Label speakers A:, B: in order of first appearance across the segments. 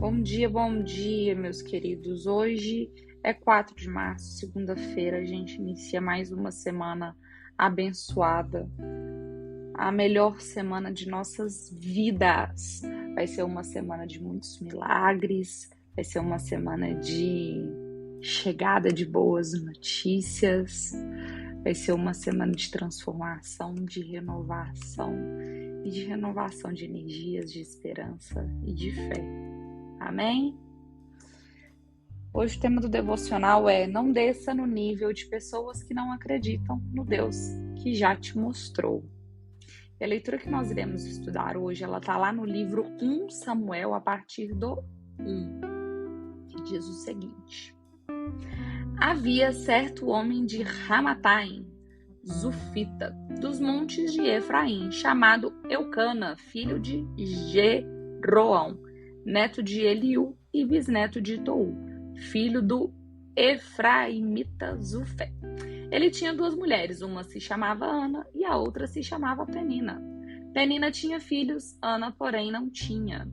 A: Bom dia, meus queridos. Hoje é 4 de março, segunda-feira. A gente inicia mais uma semana abençoada, a melhor semana de nossas vidas. Vai ser uma semana de muitos milagres, vai ser uma semana de chegada de boas notícias, vai ser uma semana de transformação, de renovação e de renovação de energias, de esperança e de fé. Amém? Hoje o tema do devocional é: não desça no nível de pessoas que não acreditam no Deus que já te mostrou. E a leitura que nós iremos estudar hoje, ela está lá no livro 1 Samuel, a partir do 1, que diz o seguinte: havia certo homem de Ramataim, Zufita, dos montes de Efraim, chamado Eucana, filho de Jeroão, neto de Eliú e bisneto de Tou, filho do Efraimita Zufé. Ele tinha 2 mulheres, uma se chamava Ana e a outra se chamava Penina. Penina tinha filhos, Ana, porém, não tinha.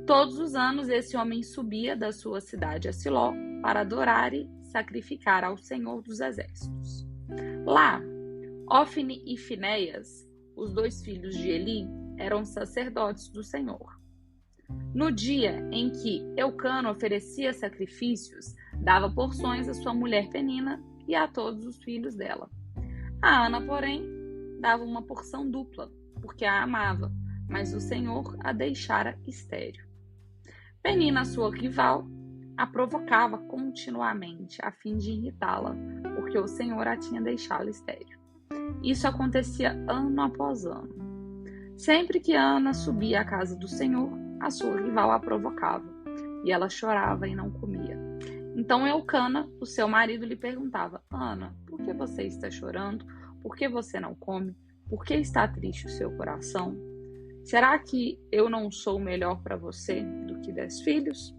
A: Todos os anos esse homem subia da sua cidade a Siló para adorar e sacrificar ao Senhor dos Exércitos. Lá, Ofni e Finéias, os 2 filhos de Eli, eram sacerdotes do Senhor. No dia em que Eucana oferecia sacrifícios, dava porções à sua mulher Penina e a todos os filhos dela. A Ana, porém, dava uma porção dupla, porque a amava, mas o Senhor a deixara estéril. Penina, sua rival, a provocava continuamente, a fim de irritá-la, porque o Senhor a tinha deixado estéril. Isso acontecia ano após ano. Sempre que Ana subia à casa do Senhor, a sua rival a provocava, e ela chorava e não comia. Então Eucana, o seu marido, lhe perguntava: Ana, por que você está chorando? Por que você não come? Por que está triste o seu coração? Será que eu não sou melhor para você do que 10 filhos?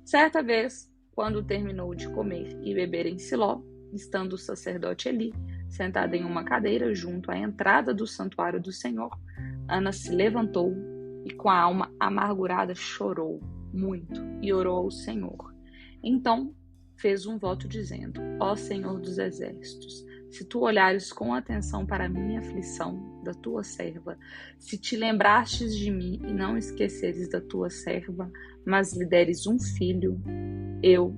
A: Certa vez, quando terminou de comer e beber em Siló, estando o sacerdote Eli sentado em uma cadeira junto à entrada do santuário do Senhor, Ana se levantou e com a alma amargurada chorou muito e orou ao Senhor. Então fez um voto dizendo: ó Senhor dos Exércitos, se tu olhares com atenção para a minha aflição da tua serva, se te lembrastes de mim e não esqueceres da tua serva, mas lhe deres um filho, eu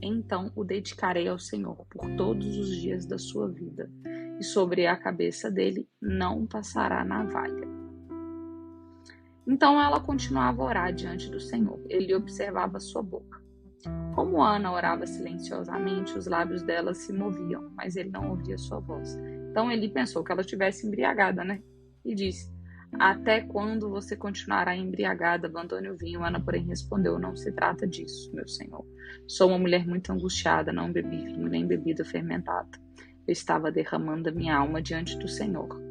A: então o dedicarei ao Senhor por todos os dias da sua vida, e sobre a cabeça dele não passará navalha. Então ela continuava a orar diante do Senhor. Ele observava sua boca. Como Ana orava silenciosamente, os lábios dela se moviam, mas ele não ouvia sua voz. Então ele pensou que ela estivesse embriagada, né? E disse: até quando você continuará embriagada? Abandone o vinho. Ana, porém, respondeu: não se trata disso, meu senhor. Sou uma mulher muito angustiada, não bebi vinho nem bebida fermentada. Eu estava derramando a minha alma diante do Senhor.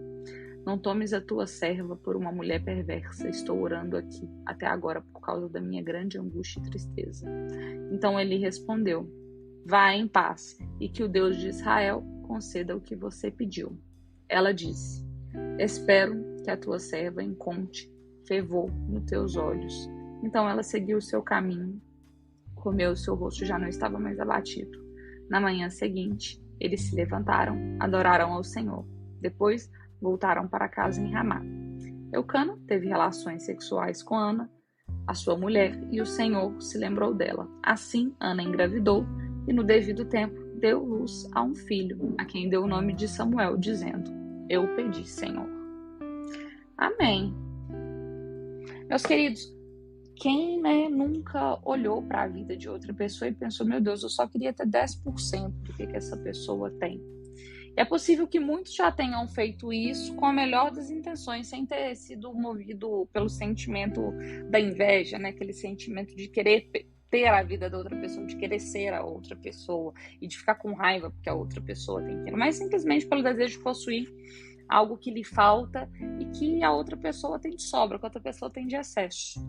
A: Não tomes a tua serva por uma mulher perversa. Estou orando aqui até agora por causa da minha grande angústia e tristeza. Então ele respondeu: vá em paz, e que o Deus de Israel conceda o que você pediu. Ela disse: espero que a tua serva encontre fervor nos teus olhos. Então ela seguiu o seu caminho, comeu, seu rosto já não estava mais abatido. Na manhã seguinte, eles se levantaram, adoraram ao Senhor. Depois voltaram para casa em Ramá. Eucana teve relações sexuais com Ana, a sua mulher, e o Senhor se lembrou dela. Assim, Ana engravidou e, no devido tempo, deu luz a um filho, a quem deu o nome de Samuel, dizendo: eu pedi, Senhor. Amém. Meus queridos, quem nunca olhou para a vida de outra pessoa e pensou: meu Deus, eu só queria ter 10% do que essa pessoa tem? É possível que muitos já tenham feito isso com a melhor das intenções, sem ter sido movido pelo sentimento da inveja, né? Aquele sentimento de querer ter a vida da outra pessoa, de querer ser a outra pessoa e de ficar com raiva porque a outra pessoa tem que, mas simplesmente pelo desejo de possuir algo que lhe falta e que a outra pessoa tem de sobra, que a outra pessoa tem de excesso.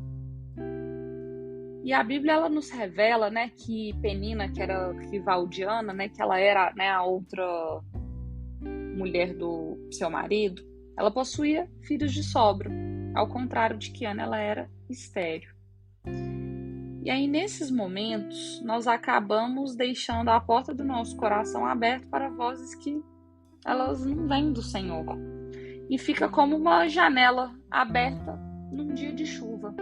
A: E a Bíblia, ela nos revela, né, que Penina, que era rival de Ana, né, que ela era, né, a outra mulher do seu marido, ela possuía filhos de sobra, ao contrário de que Ana, ela era estéril. E aí, nesses momentos, nós acabamos deixando a porta do nosso coração aberta para vozes que elas não vêm do Senhor. E fica como uma janela aberta num dia de chuva.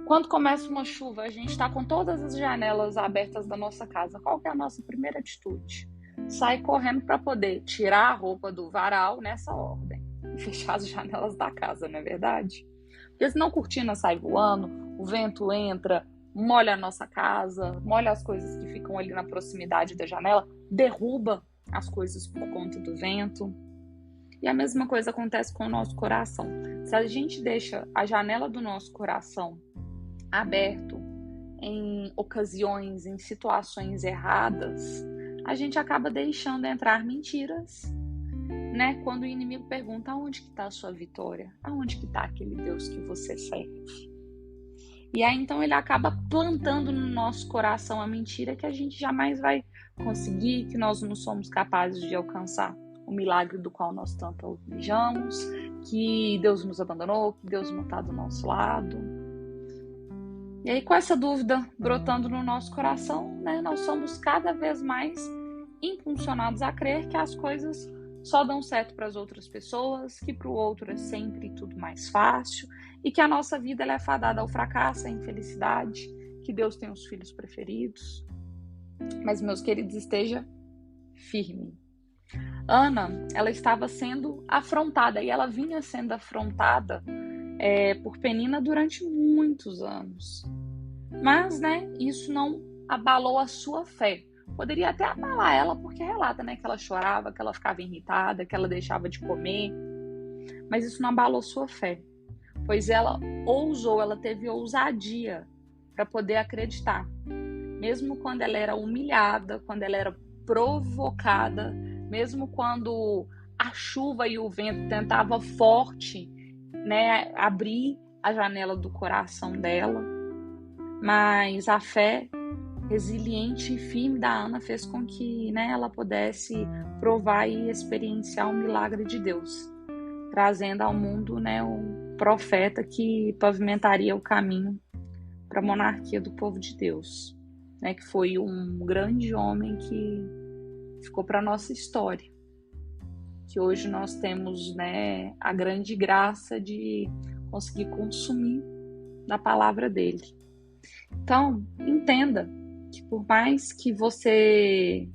A: Quando começa uma chuva, a gente está com todas as janelas abertas da nossa casa. Qual que é a nossa primeira atitude? Sai correndo para poder tirar a roupa do varal nessa ordem e fechar as janelas da casa, não é verdade? Porque senão a cortina sai voando, o vento entra, molha a nossa casa, molha as coisas que ficam ali na proximidade da janela, derruba as coisas por conta do vento. E a mesma coisa acontece com o nosso coração. Se a gente deixa a janela do nosso coração aberto em ocasiões, em situações erradas, a gente acaba deixando entrar mentiras, né? Quando o inimigo pergunta: aonde que está a sua vitória? Aonde que está aquele Deus que você serve? E aí então ele acaba plantando no nosso coração a mentira que a gente jamais vai conseguir, que nós não somos capazes de alcançar o milagre do qual nós tanto almejamos, que Deus nos abandonou, que Deus não está do nosso lado. E aí, com essa dúvida brotando no nosso coração, né, nós somos cada vez mais impulsionados a crer que as coisas só dão certo para as outras pessoas, que para o outro é sempre tudo mais fácil e que a nossa vida ela é fadada ao fracasso, à infelicidade, que Deus tem os filhos preferidos. Mas, meus queridos, esteja firme. Ana, ela estava sendo afrontada e ela vinha sendo afrontada por Penina durante muitos anos. Mas, né, isso não abalou a sua fé. Poderia até abalar ela, porque relata, né, que ela chorava, que ela ficava irritada, que ela deixava de comer. Mas isso não abalou sua fé, pois ela ousou, ela teve ousadia para poder acreditar. Mesmo quando ela era humilhada, quando ela era provocada, mesmo quando a chuva e o vento tentavam forte, né, abrir a janela do coração dela, mas a fé resiliente e firme da Ana fez com que, né, ela pudesse provar e experienciar o milagre de Deus, trazendo ao mundo, né, um profeta que pavimentaria o caminho para a monarquia do povo de Deus, né, que foi um grande homem que ficou para a nossa história, que hoje nós temos, né, a grande graça de conseguir consumir da palavra dele. Então, entenda que por mais que você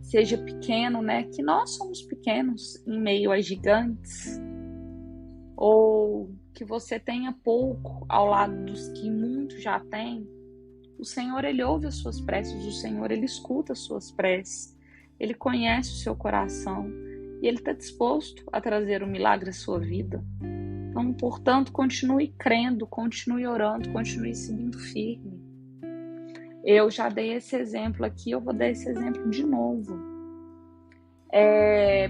A: seja pequeno, né, que nós somos pequenos em meio a gigantes, ou que você tenha pouco ao lado dos que muito já têm, o Senhor, Ele ouve as suas preces, o Senhor, Ele escuta as suas preces, Ele conhece o seu coração e Ele está disposto a trazer um milagre à sua vida. Então, portanto, continue crendo, continue orando, continue seguindo firme. Eu já dei esse exemplo aqui, eu vou dar esse exemplo de novo.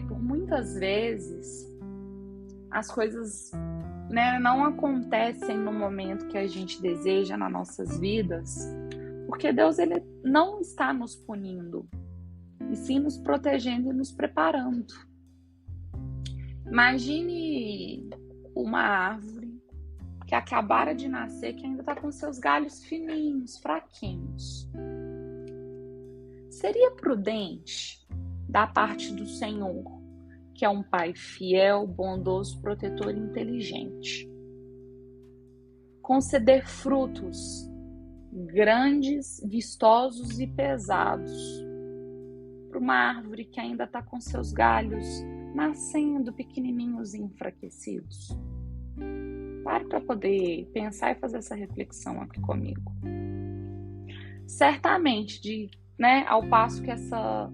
A: Por muitas vezes, as coisas, né, não acontecem no momento que a gente deseja nas nossas vidas, porque Deus, Ele não está nos punindo, e sim nos protegendo e nos preparando. Imagine uma árvore que acabara de nascer, que ainda está com seus galhos fininhos, fraquinhos. Seria prudente da parte do Senhor, que é um Pai fiel, bondoso, protetor e inteligente, conceder frutos grandes, vistosos e pesados para uma árvore que ainda está com seus galhos nascendo pequenininhos e enfraquecidos? Pare para poder pensar e fazer essa reflexão aqui comigo. Certamente, né, ao passo que essa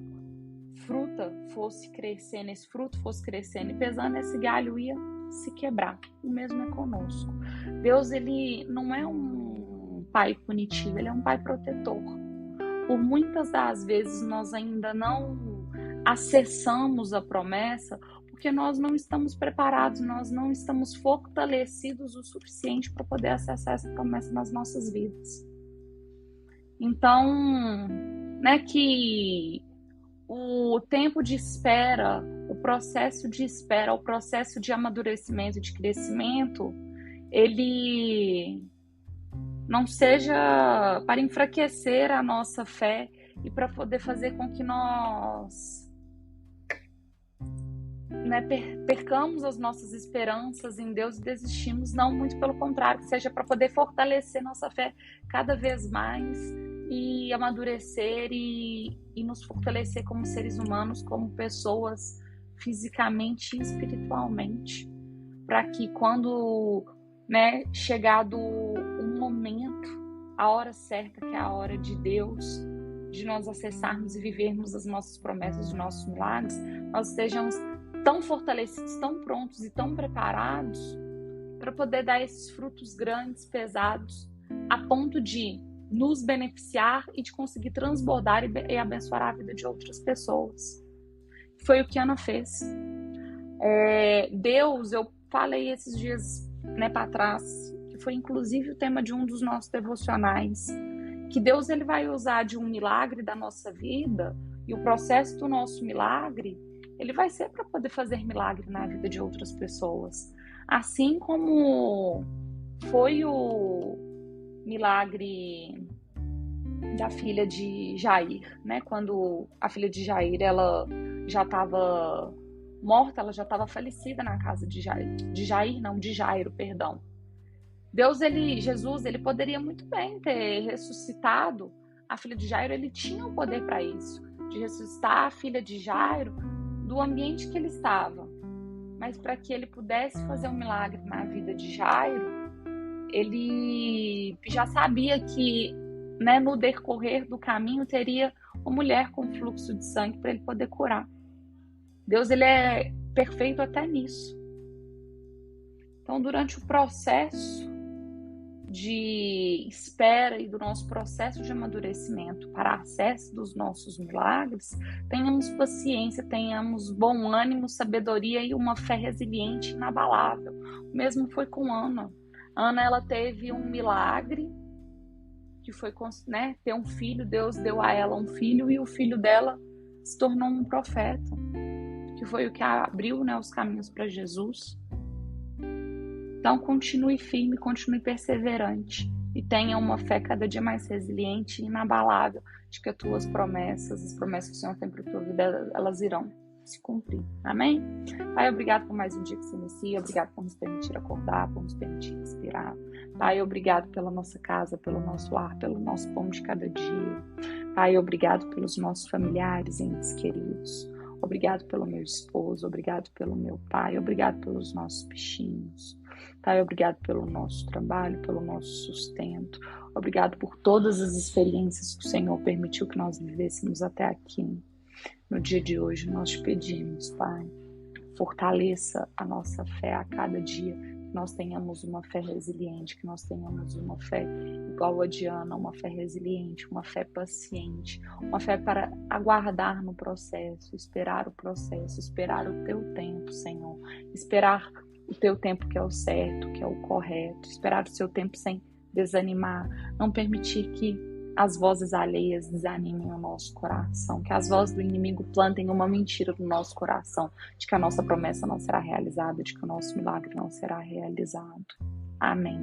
A: fruta fosse crescendo, esse fruto fosse crescendo e pesando, esse galho ia se quebrar. O mesmo é conosco. Deus, Ele não é um pai punitivo, Ele é um pai protetor. Por muitas das vezes nós ainda não acessamos a promessa porque nós não estamos preparados, nós não estamos fortalecidos o suficiente para poder acessar essa promessa nas nossas vidas. Então, né, que o tempo de espera, o processo de espera, o processo de amadurecimento, de crescimento, ele não seja para enfraquecer a nossa fé e para poder fazer com que nós, né, percamos as nossas esperanças em Deus e desistimos, não, muito pelo contrário, que seja para poder fortalecer nossa fé cada vez mais e amadurecer e nos fortalecer como seres humanos, como pessoas fisicamente e espiritualmente, para que quando, né, chegado um momento, a hora certa, que é a hora de Deus, de nós acessarmos e vivermos as nossas promessas, os nossos milagres, nós estejamos tão fortalecidos, tão prontos e tão preparados para poder dar esses frutos grandes, pesados, a ponto de nos beneficiar e de conseguir transbordar e abençoar a vida de outras pessoas. Foi o que Ana fez. Deus, eu falei esses dias, né, para trás, que foi inclusive o tema de um dos nossos devocionais, que Deus ele vai usar de um milagre da nossa vida, e o processo do nosso milagre, ele vai ser para poder fazer milagre na vida de outras pessoas. Assim como foi o milagre da filha de Jair, né? Quando a filha de Jair, ela já estava morta, ela já estava falecida na casa de Jairo, perdão. Jesus, ele poderia muito bem ter ressuscitado a filha de Jairo, ele tinha o poder para isso, de ressuscitar a filha de Jairo do ambiente que ele estava. Mas para que ele pudesse fazer um milagre na vida de Jairo, ele já sabia que, né, no decorrer do caminho teria uma mulher com fluxo de sangue para ele poder curar. Deus, ele é perfeito até nisso. Então, durante o processo de espera e do nosso processo de amadurecimento para acesso dos nossos milagres, tenhamos paciência, tenhamos bom ânimo, sabedoria e uma fé resiliente e inabalável. O mesmo foi com Ana. Ana, ela teve um milagre, que foi, né, ter um filho. Deus deu a ela um filho e o filho dela se tornou um profeta, que foi o que abriu, né, os caminhos para Jesus. Então, continue firme, continue perseverante e tenha uma fé cada dia mais resiliente e inabalável de que as tuas promessas, as promessas que o Senhor tem para a tua vida, elas irão se cumprir. Amém? Pai, obrigado por mais um dia que se inicia, obrigado por nos permitir acordar, por nos permitir respirar. Pai, obrigado pela nossa casa, pelo nosso lar, pelo nosso pão de cada dia. Pai, obrigado pelos nossos familiares, entes queridos. Obrigado pelo meu esposo, obrigado pelo meu pai, obrigado pelos nossos bichinhos. Pai, obrigado pelo nosso trabalho, pelo nosso sustento. Obrigado por todas as experiências que o Senhor permitiu que nós vivêssemos até aqui. No dia de hoje, nós te pedimos, Pai, fortaleça a nossa fé a cada dia, que nós tenhamos uma fé resiliente, que nós tenhamos uma fé igual a de Ana, uma fé resiliente, uma fé paciente, uma fé para aguardar no processo, esperar o processo, esperar o teu tempo, Senhor, esperar o teu tempo que é o certo, que é o correto, esperar o seu tempo sem desanimar, não permitir que as vozes alheias desanimem o nosso coração, que as vozes do inimigo plantem uma mentira no nosso coração, de que a nossa promessa não será realizada, de que o nosso milagre não será realizado. Amém.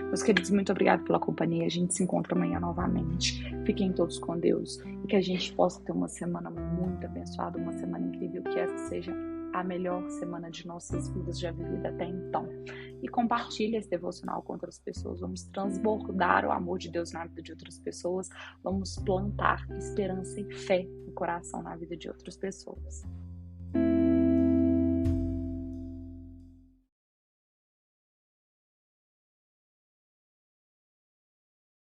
A: Meus queridos, muito obrigado pela companhia. A gente se encontra amanhã novamente. Fiquem todos com Deus e que a gente possa ter uma semana muito abençoada, uma semana incrível, que essa seja a melhor semana de nossas vidas já vivida até então. E compartilhe esse devocional com outras pessoas. Vamos transbordar o amor de Deus na vida de outras pessoas. Vamos plantar esperança e fé no coração na vida de outras pessoas.